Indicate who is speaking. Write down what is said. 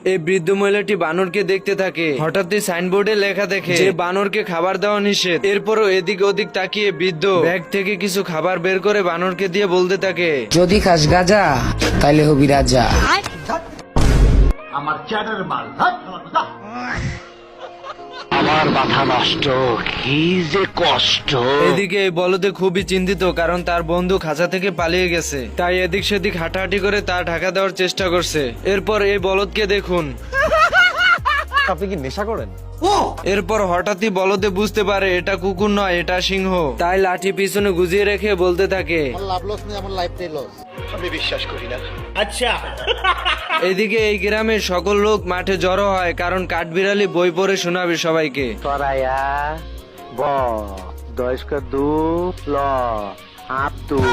Speaker 1: এই বৃদ্ধ মহিলাটি বানরকে দেখতে থাকে। হঠাৎই সাইনবোর্ডে লেখা দেখে যে বানরকে খাবার দেওয়া নিষেধ। এরপরও এদিক ওদিক তাকিয়ে বৃদ্ধ ব্যাগ থেকে কিছু খাবার বের করে বানরকে দিয়ে বলতে থাকে,
Speaker 2: যদি খাস গাজা তাইলে হবি রাজা।
Speaker 3: আমার মাথা নষ্ট, কি যে কষ্ট।
Speaker 1: এদিকে এই বলদে খুবই চিন্তিত, কারণ তার বন্ধু খাঁচা থেকে পালিয়ে গেছে। তাই এদিক সেদিক হাঁটাহাঁটি করে তা ঢাকা দেওয়ার চেষ্টা করছে। এরপর এই বলদকে দেখুন।
Speaker 4: আপনি কি নেশা করেন?
Speaker 1: এরপর হঠাৎই বলদে বুঝতে পারে এটা কুকুর নয়, এটা সিংহ। তাই লাঠি পিছনে গুজিয়ে রেখে বলতে থাকে,
Speaker 3: আমি বিশ্বাস করি না।
Speaker 1: এদিকে এই গ্রামের সকল লোক মাঠে জড়ো হয়, কারণ কাঠবিড়ালি বই পড়ে শোনাবে সবাইকে।
Speaker 3: সরাইয়া ব দয়স্ক দু ল আব্দুল।